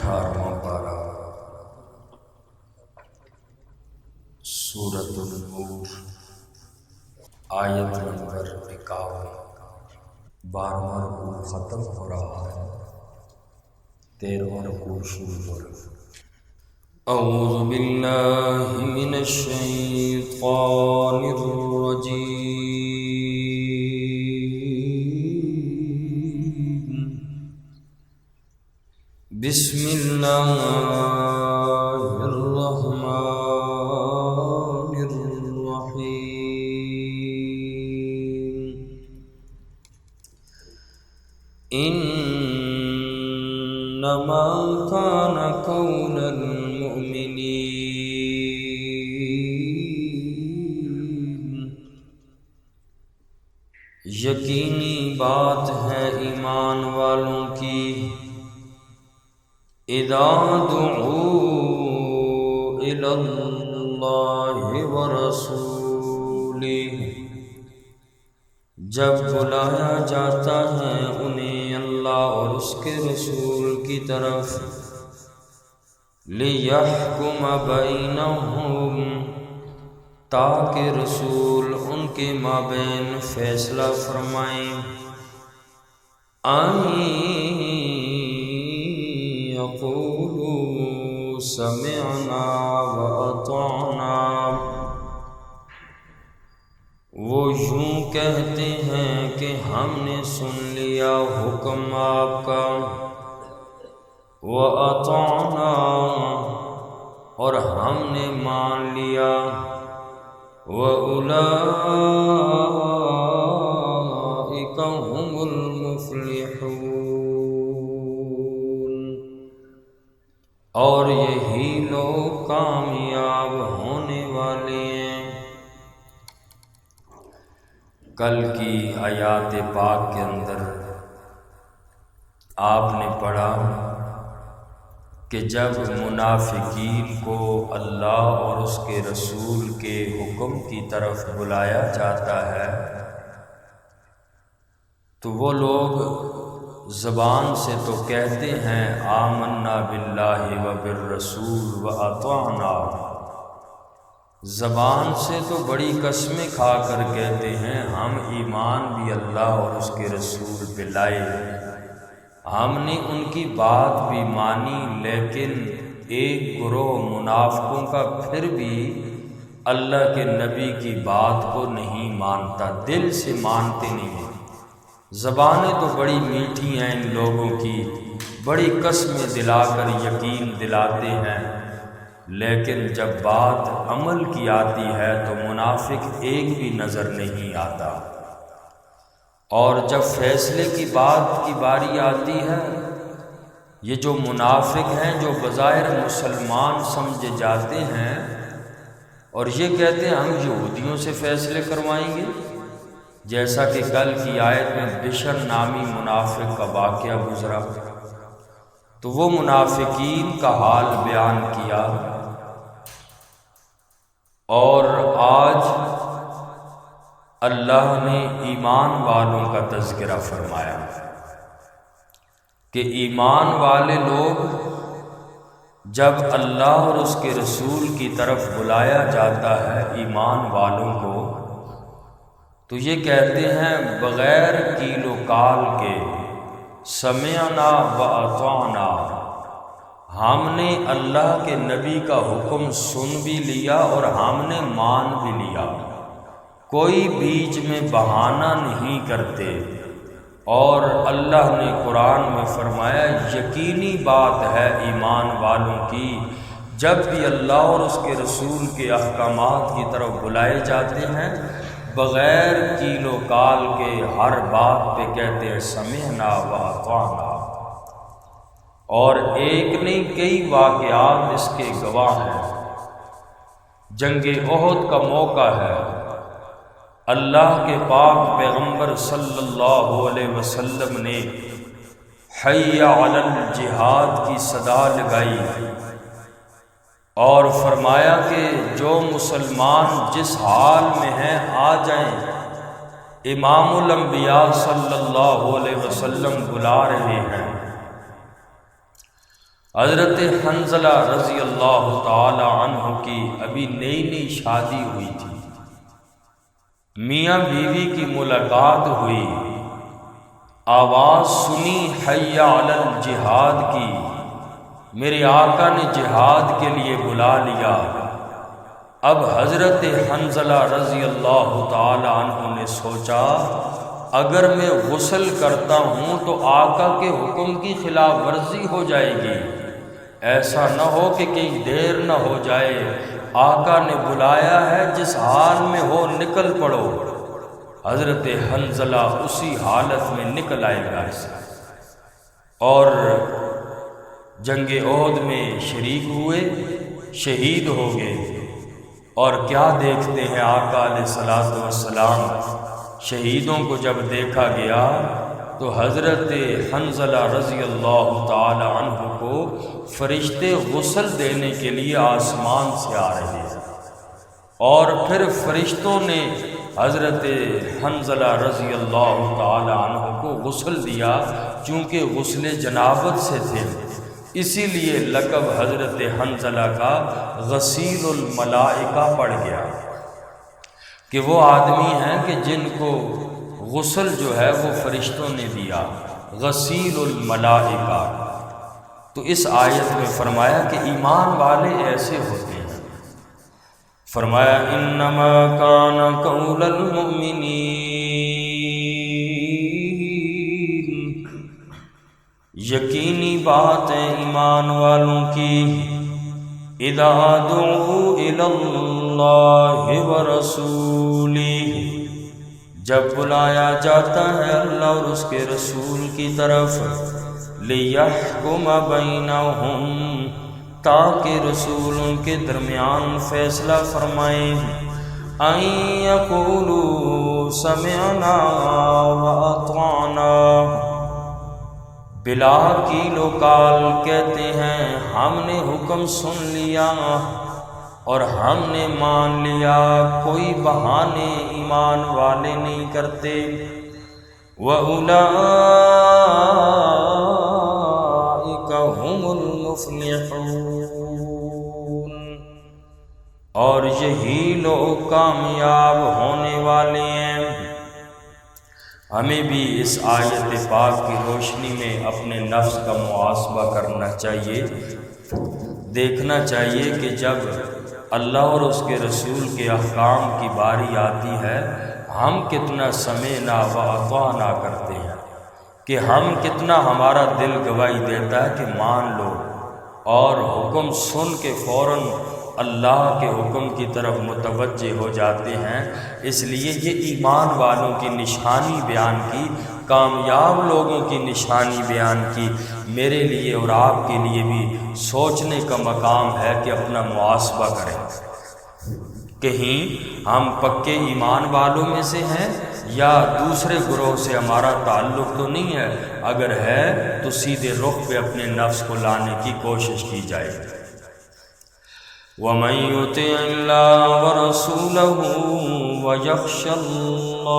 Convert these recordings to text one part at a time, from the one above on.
18واں پارہ سورۃ النور آیت نمبر 51۔ 12واں رکوع ختم ہو رہا ہے، 13واں رکوع شروع ہو رہا ہے۔ اعوذ باللہ من الشیطان الرجیم، بسم اللہ الرحمن الرحیم۔ انما کان قول المؤمنین، یقینی بات ہے ایمان والوں کی، اذا دعوا الی اللہ ورسولہ، جب بلایا جاتا ہے انہیں اللہ اور اس کے رسول کی طرف، لِيَحْكُمَ بَيْنَهُمْ، تاکہ رسول ان کے مابین فیصلہ فرمائیں، يَقُولُوا سَمِعْنَا وَأَطَعْنَا، وہ یوں کہتے ہیں کہ ہم نے سن لیا حکم آپ کا، وَأَطَعْنَا، اور ہم نے مان لیا، وَأُولَئِكَ هُمُ الْمُفْلِحُونَ، اور یہی لوگ کامیاب ہونے والے ہیں۔ کل کی آیات پاک کے اندر آپ نے پڑھا کہ جب منافقین کو اللہ اور اس کے رسول کے حکم کی طرف بلایا جاتا ہے تو وہ لوگ زبان سے تو کہتے ہیں آمنا باللہ وبالرسول واطعنا، زبان سے تو بڑی قسمیں کھا کر کہتے ہیں ہم ایمان بھی اللہ اور اس کے رسول پہ لائے، ہم نے ان کی بات بھی مانی، لیکن ایک گروہ منافقوں کا پھر بھی اللہ کے نبی کی بات کو نہیں مانتا، دل سے مانتے نہیں ہیں۔ زبانیں تو بڑی میٹھی ہیں ان لوگوں کی، بڑی قسمیں دلا کر یقین دلاتے ہیں، لیکن جب بات عمل کی آتی ہے تو منافق ایک بھی نظر نہیں آتا، اور جب فیصلے کی بات کی باری آتی ہے، یہ جو منافق ہیں جو بظاہر مسلمان سمجھے جاتے ہیں اور یہ کہتے ہیں ہم یہودیوں سے فیصلے کروائیں گے، جیسا کہ کل کی آیت میں بشر نامی منافق کا واقعہ گزرا، تو وہ منافقین کا حال بیان کیا، اور آج اللہ نے ایمان والوں کا تذکرہ فرمایا کہ ایمان والے لوگ جب اللہ اور اس کے رسول کی طرف بلایا جاتا ہے ایمان والوں کو، تو یہ کہتے ہیں بغیر کیل و کال کے سمعنا وأطعنا، ہم نے اللہ کے نبی کا حکم سن بھی لیا اور ہم نے مان بھی لیا، کوئی بیچ میں بہانہ نہیں کرتے۔ اور اللہ نے قرآن میں فرمایا یقینی بات ہے ایمان والوں کی، جب بھی اللہ اور اس کے رسول کے احکامات کی طرف بلائے جاتے ہیں بغیر کیل و کال کے ہر بات پہ کہتے ہیں سمعنا وأطعنا، اور ایک نہیں کئی واقعات اس کے گواہ ہیں۔ جنگ احد کا موقع ہے، اللہ کے پاک پیغمبر صلی اللہ علیہ وسلم نے حی علی الجہاد کی صدا لگائی اور فرمایا کہ جو مسلمان جس حال میں ہیں آ جائیں، امام الانبیاء صلی اللہ علیہ وسلم بلا رہے ہیں۔ حضرت حنظلہ رضی اللہ تعالی عنہ کی ابھی نئی نئی شادی ہوئی تھی، میاں بیوی کی ملاقات ہوئی، آواز سنی حی علی الجہاد کی، میرے آقا نے جہاد کے لیے بلا لیا۔ اب حضرت حنظلہ رضی اللہ تعالی عنہ نے سوچا اگر میں غسل کرتا ہوں تو آقا کے حکم کی خلاف ورزی ہو جائے گی، ایسا نہ ہو کہ کہیں دیر نہ ہو جائے، آقا نے بلایا ہے، جس حال میں ہو نکل پڑو۔ حضرت حنظلہ اسی حالت میں نکل آئے گھر سے اور جنگ احد میں شریک ہوئے، شہید ہو گئے۔ اور کیا دیکھتے ہیں آقا علیہ الصلوۃ والسلام، شہیدوں کو جب دیکھا گیا تو حضرت حنظلہ رضی اللہ تعالی عنہ کو فرشتے غسل دینے کے لیے آسمان سے آ رہے ہیں، اور پھر فرشتوں نے حضرت حنظلہ رضی اللہ تعالی عنہ کو غسل دیا، چونکہ غسل جنابت سے تھے، اسی لیے لقب حضرت حنظلہ کا غسیل الملائکہ پڑ گیا کہ وہ آدمی ہیں کہ جن کو غسل جو ہے وہ فرشتوں نے دیا، غسیل الملائکہ۔ تو اس آیت میں فرمایا کہ ایمان والے ایسے ہوتے ہیں، فرمایا انما کان قول المؤمنین، یقینی بات ہے ایمان والوں کی، اذا دعوا الی اللہ ورسولہ، جب بلایا جاتا ہے اللہ اور اس کے رسول کی طرف، لیحکم بینہم، تاکہ رسول ان کے درمیان فیصلہ فرمائیں، ان یقولوا سمعنا واطعنا، بلا کیل و کال کہتے ہیں ہم نے حکم سن لیا اور ہم نے مان لیا، کوئی بہانے ایمان والے نہیں کرتے۔ وَأُولَئِكَ هُمُ الْمُفْلِحُونَ، اور یہی لوگ کامیاب ہونے والے ہیں۔ ہمیں بھی اس آیت پاک کی روشنی میں اپنے نفس کا محاسبہ کرنا چاہیے، دیکھنا چاہیے کہ جب اللہ اور اس کے رسول کے احکام کی باری آتی ہے ہم کتنا سمعنا و اطعنا کرتے ہیں، کہ ہم کتنا ہمارا دل گواہی دیتا ہے کہ مان لو، اور حکم سن کے فوراً اللہ کے حکم کی طرف متوجہ ہو جاتے ہیں۔ اس لیے یہ ایمان والوں کی نشانی بیان کی، کامیاب لوگوں کی نشانی بیان کی۔ میرے لیے اور آپ کے لیے بھی سوچنے کا مقام ہے کہ اپنا محاسبہ کریں، کہیں ہم پکے ایمان والوں میں سے ہیں یا دوسرے گروہ سے ہمارا تعلق تو نہیں ہے، اگر ہے تو سیدھے رخ پہ اپنے نفس کو لانے کی کوشش کی جائے۔ وَمَن يُطِعِ اللَّهَ وَرَسُولَهُ وَيَخْشَ اللَّهَ،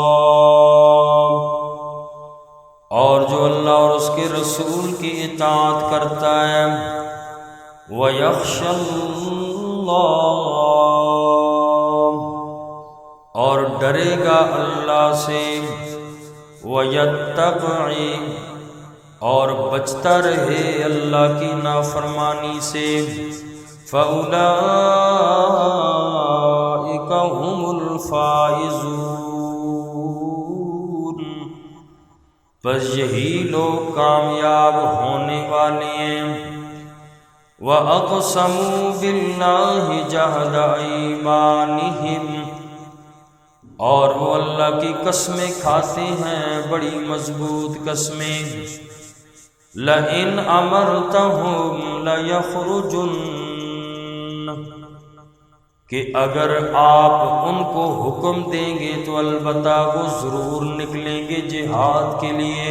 اور جو اللہ اور اس کے رسول کی اطاعت کرتا ہے، وَيَخْشَ اللَّهَ، اور ڈرے گا اللہ سے، وَيَتَّقِ، اور بچتا رہے اللہ کی نافرمانی سے، فَأُولَئِكَ هُمُ الْفَائِزُونَ، بس یہی لوگ کامیاب ہونے والے ہیں۔ وَأَقْسَمُوا بِاللَّهِ جَهْدَ أَيْمَانِهِمْ، اور وہ اللہ کی قسمیں کھاتے ہیں، بڑی مضبوط قسمیں، لَئِنْ أَمَرْتَهُمْ لَيَخْرُجُنَّ، کہ اگر آپ ان کو حکم دیں گے تو البتہ وہ ضرور نکلیں گے جہاد کے لیے۔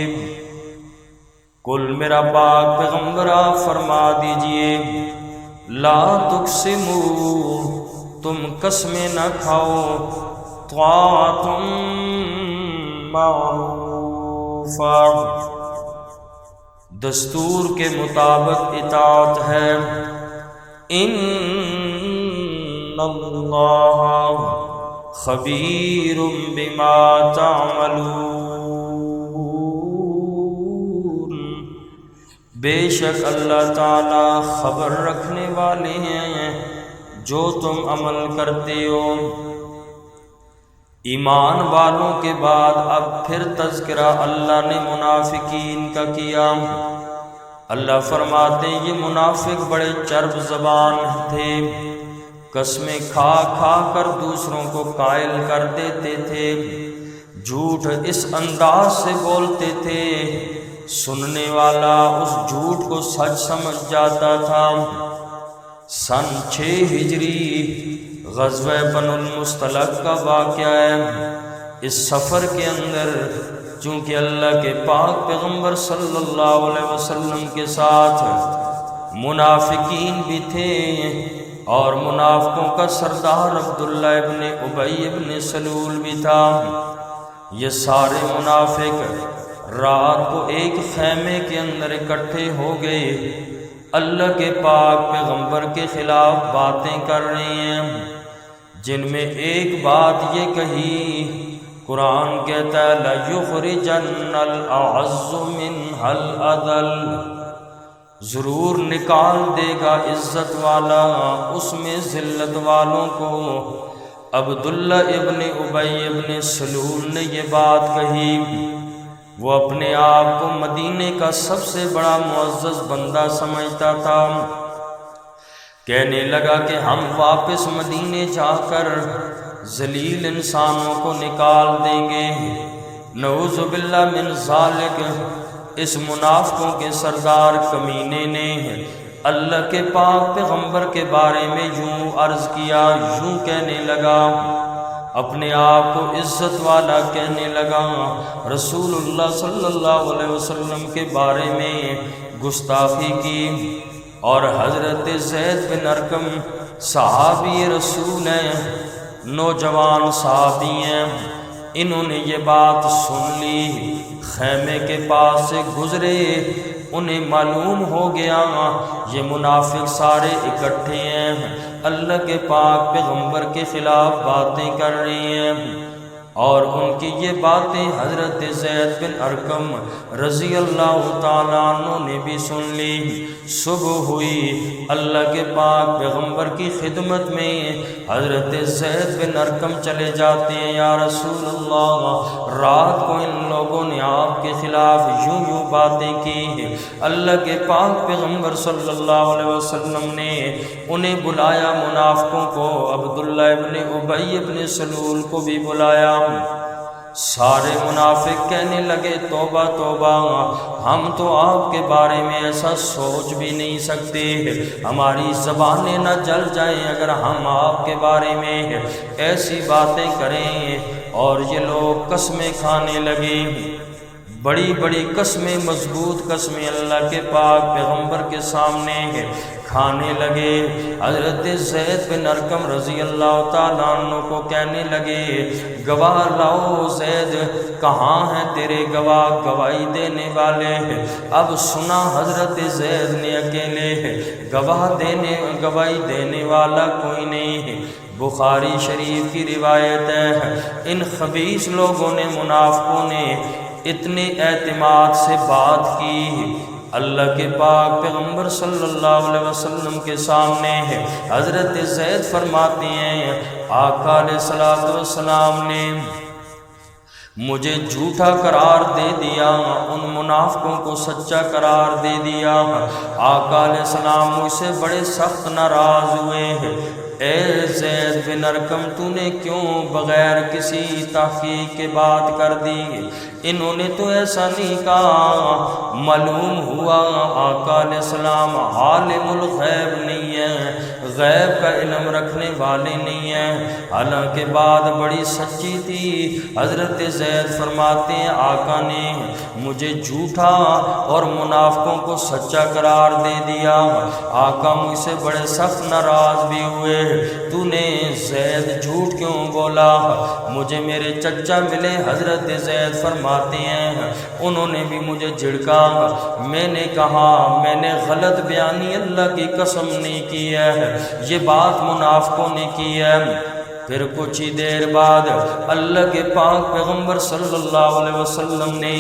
کل میرا پاک پیغمبر آپ فرما دیجئے، لا تقسموا، تم قسمیں نہ کھاؤ، طاعۃ معروفہ، دستور کے مطابق اطاعت ان اللہ خبیر بما تعملون، بے شک اللہ تعالی خبر رکھنے والے ہیں جو تم عمل کرتے ہو۔ ایمان والوں کے بعد اب پھر تذکرہ اللہ نے منافقین کا کیا۔ اللہ فرماتے ہیں یہ منافق بڑے چرب زبان تھے، قسمیں کھا کھا کر دوسروں کو قائل کر دیتے تھے، جھوٹ اس انداز سے بولتے تھے سننے والا اس جھوٹ کو سچ سمجھ جاتا تھا۔ سن 6 ہجری غزوہ بنو المصطلق کا واقعہ ہے۔ اس سفر کے اندر چونکہ اللہ کے پاک پیغمبر صلی اللہ علیہ وسلم کے ساتھ منافقین بھی تھے، اور منافقوں کا سردار عبداللہ ابن ابی ابن سلول بھی تھا۔ یہ سارے منافق رات کو ایک خیمے کے اندر اکٹھے ہو گئے، اللہ کے پاک پیغمبر کے خلاف باتیں کر رہے ہیں، جن میں ایک بات یہ کہی، قرآن کہتا ہے لَيُخْرِجَنَّ الْأَعَزُّ مِنْهَا الْأَذَلَّ، ضرور نکال دے گا عزت والا اس میں ذلت والوں کو۔ عبداللہ ابن ابی ابن سلول نے یہ بات کہی، وہ اپنے آپ کو مدینے کا سب سے بڑا معزز بندہ سمجھتا تھا۔ کہنے لگا کہ ہم واپس مدینے جا کر ذلیل انسانوں کو نکال دیں گے۔ نعوذ باللہ من ذالک، اس منافقوں کے سردار کمینے نے اللہ کے پاک پیغمبر کے بارے میں یوں عرض کیا، یوں کہنے لگا، اپنے آپ کو عزت والا کہنے لگا، رسول اللہ صلی اللہ علیہ وسلم کے بارے میں گستاخی کی۔ اور حضرت زید بن ارقم صحابی رسول ہیں، نوجوان صحابی ہیں، انہوں نے یہ بات سن لی، خیمے کے پاس سے گزرے، انہیں معلوم ہو گیا یہ منافق سارے اکٹھے ہیں، اللہ کے پاک پیغمبر کے خلاف باتیں کر رہی ہیں، اور ان کی یہ باتیں حضرت زید بن ارقم رضی اللہ تعالیٰ عنہ نے بھی سن لی۔ صبح ہوئی، اللہ کے پاک پیغمبر کی خدمت میں حضرت زید بن ارقم چلے جاتے ہیں، یا رسول اللہ، رات کو ان لوگوں نے آپ کے خلاف یوں یوں باتیں کی۔ اللہ کے پاک پیغمبر صلی اللہ علیہ وسلم نے انہیں بلایا، منافقوں کو، عبداللہ ابن ابی ابن سلول کو بھی بلایا۔ سارے منافق کہنے لگے توبہ توبہ، ہم تو آپ کے بارے میں ایسا سوچ بھی نہیں سکتے، ہماری زبانیں نہ جل جائیں اگر ہم آپ کے بارے میں ایسی باتیں کریں۔ اور یہ لوگ قسمیں کھانے لگے، بڑی بڑی قسمیں، مضبوط قسمیں اللہ کے پاک پیغمبر کے سامنے کھانے لگے۔ حضرت زید بن ارقم رضی اللہ تعالیٰ عنہ کو کہنے لگے، گواہ لاؤ، زید کہاں ہیں تیرے گواہ، گواہی دینے والے؟ اب سنا حضرت زید نے اکیلے گواہی دینے والا کوئی نہیں۔ بخاری شریف کی روایت ہے، ان خبیث لوگوں نے، منافقوں نے اتنے اعتماد سے بات کی، اللہ کے پاک پیغمبر صلی اللہ علیہ وسلم کے سامنے حضرت زید فرماتے ہیں، آقا علیہ الصلوۃ والسلام نے مجھے جھوٹا قرار دے دیا، ان منافقوں کو سچا قرار دے دیا۔ آقا علیہ السلام مجھ سے بڑے سخت ناراض ہوئے، اے زید بن ارقم تو نے کیوں بغیر کسی تحقیق کے بات کر دی؟ انہوں نے تو ایسا نہیں کہا، معلوم ہوا آقا علیہ السلام عالم الغیب نہیں ہے، غیب کا علم رکھنے والے نہیں ہیں۔ حالانکہ بات بڑی سچی تھی۔ حضرت زید فرماتے ہیں، آقا نے مجھے جھوٹا اور منافقوں کو سچا قرار دے دیا، آقا مجھ سے بڑے سخت ناراض بھی ہوئے۔ تو نے زید جھوٹ کیوں بولا؟ مجھے میرے چچا ملے حضرت زید فرماتے ہیں انہوں نے بھی مجھے جھڑکا، میں نے کہا میں نے غلط بیانی اللہ کی قسم نہیں کی ہے، یہ بات منافقوں نے کی ہے۔ پھر کچھ ہی دیر بعد اللہ کے پاک پیغمبر صلی اللہ علیہ وسلم نے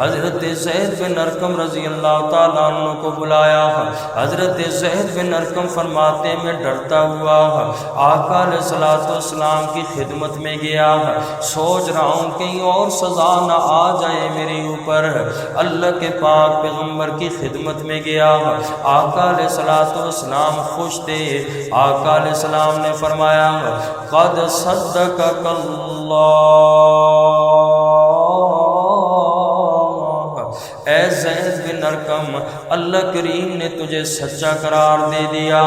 حضرت زید بن ارقم رضی اللہ تعالیٰ عنہ کو بلایا۔ حضرت زید بن ارقم فرماتے میں ڈرتا ہوا آقا علیہ الصلوۃ والسلام کی خدمت میں گیا، سوچ رہا ہوں کہیں اور سزا نہ آ جائے میرے اوپر۔ اللہ کے پاک پیغمبر کی خدمت میں گیا، آقا علیہ الصلوۃ والسلام خوش تھے۔ آقا علیہ السلام نے فرمایا قد صدقک اللہ، اے زید بن ارقم اللہ کریم نے تجھے سچا قرار دے دیا۔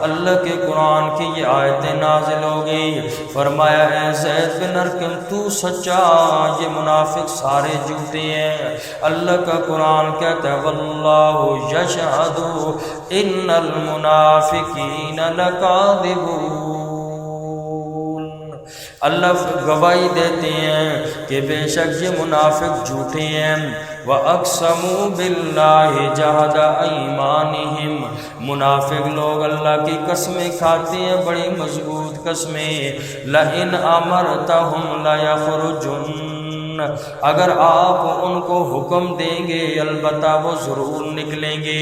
اللہ کے قرآن کی یہ آیتیں نازل ہو گئی، فرمایا اے زید بن ارقم تو سچا، یہ منافق سارے جھوٹے ہیں۔ اللہ کا قرآن کہتا ہے واللہ یشہد ان المنافقین لکاذبون، اللہ گواہی دیتے ہیں کہ بے شک یہ منافق جھوٹے ہیں۔ وَأَقْسَمُوا بِاللَّهِ جَهْدَ أَيْمَانِهِمْ، منافق لوگ اللہ کی قسمیں کھاتے ہیں، بڑی مضبوط قسمیں۔ لَإِنْ أَمَرْتَهُمْ لَيَخْرُجُنَّ، اگر آپ ان کو حکم دیں گے البتہ وہ ضرور نکلیں گے۔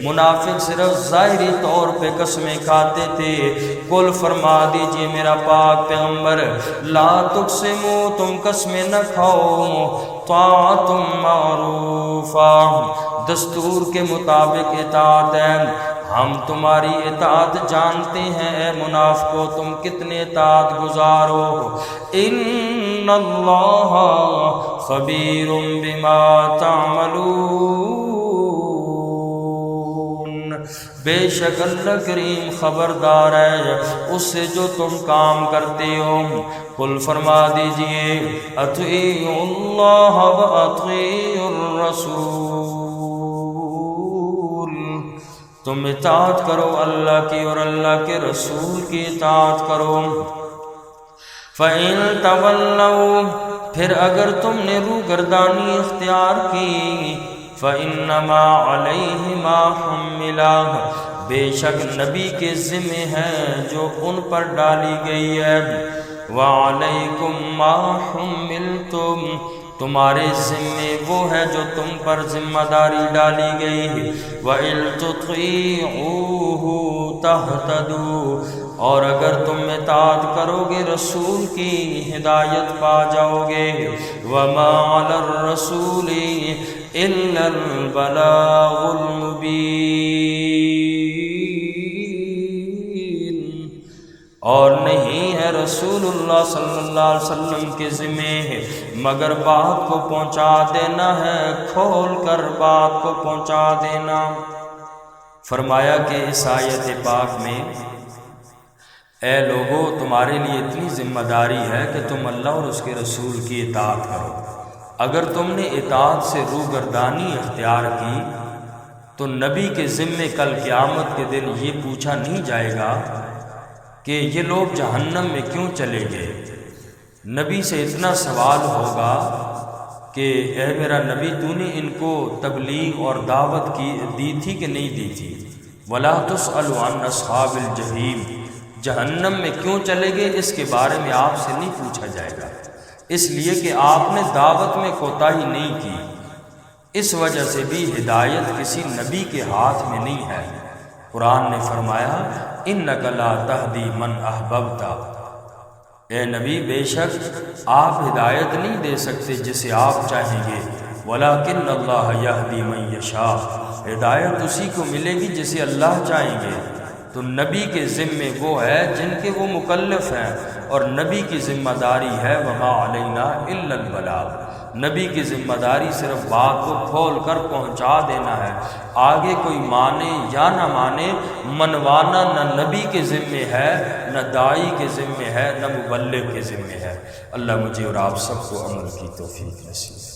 منافق صرف ظاہری طور پہ قسمیں کھاتے تھے۔ قل فرما دیجئے میرا پاک پیغمبر لا تقسموا، تم قسمیں نہ کھاؤ، طاعت معروفہ، دستور کے مطابق اطاعت ہے، ہم تمہاری اطاعت جانتے ہیں۔ اے منافقو تم کتنے اطاعت گزار ہو۔ ان اللہ خبیر بما تعملون، بے شک اللہ کریم خبردار ہے اس سے جو تم کام کرتے ہو۔ قل فرما دیجئے اطیعوا اللہ واطیعوا الرسول، تم اطاعت کرو اللہ کی اور اللہ کے رسول کی اطاعت کرو۔ فَإِن تَوَلَّوْا، پھر اگر تم نے روگردانی اختیار کی، فَإِنَّمَا عَلَيْهِ مَا حُمِّلَ، بے شک نبی کے ذمہ ہے جو ان پر ڈالی گئی ہے۔ وَعَلَيْكُمْ مَا حُمِّلْتُمْ، تمہارے ذمے وہ ہے جو تم پر ذمہ داری ڈالی گئی۔ وَإِن تُطِيعُوهُ تَهْتَدُوا، اور اگر تم اطاعت کرو گے رسول کی ہدایت پا جاؤ گے۔ وَمَا عَلَى الرَّسُولِ إِلَّا الْبَلَاغُ الْمُبِينُ، اور نہیں ہے رسول اللہ صلی اللہ علیہ وسلم کے ذمہ مگر بات کو پہنچا دینا ہے، کھول کر بات کو پہنچا دینا۔ فرمایا کہ اس آیت پاک میں اے لوگو تمہارے لیے اتنی ذمہ داری ہے کہ تم اللہ اور اس کے رسول کی اطاعت کرو۔ اگر تم نے اطاعت سے روگردانی اختیار کی تو نبی کے ذمے کل قیامت کے دن یہ پوچھا نہیں جائے گا کہ یہ لوگ جہنم میں کیوں چلے گئے۔ نبی سے اتنا سوال ہوگا کہ اے میرا نبی تو نے ان کو تبلیغ اور دعوت کی دی تھی کہ نہیں دی تھی۔ وَلَا تُسْأَلُ عَنْ أَصْحَابِ الْجَحِيمِ، جہنم میں کیوں چلے گئے اس کے بارے میں آپ سے نہیں پوچھا جائے گا، اس لیے کہ آپ نے دعوت میں کوتاہی نہیں کی۔ اس وجہ سے بھی ہدایت کسی نبی کے ہاتھ میں نہیں ہے۔ قرآن نے فرمایا اِنَّكَ لَا تَهْدِي مَنْ أَحْبَبْتَ، اے نبی بے شک آپ ہدایت نہیں دے سکتے جسے آپ چاہیں گے۔ وَلَكِنَّ اللَّهَ يَهْدِي مَن يَشَاءُ، ہدایت اسی کو ملے گی جسے اللہ چاہیں گے۔ تو نبی کے ذمے وہ ہے جن کے وہ مکلف ہیں، اور نبی کی ذمہ داری ہے وَمَا عَلَيْنَا إِلَّا الْبَلَاغُ، نبی کی ذمہ داری صرف بات کو کھول کر پہنچا دینا ہے۔ آگے کوئی مانے یا نہ مانے، منوانا نہ نبی کے ذمے ہے، نہ داعی کے ذمے ہے، نہ مبلغ کے ذمے ہے۔ اللہ مجھے اور آپ سب کو عمل کی توفیق نصیب۔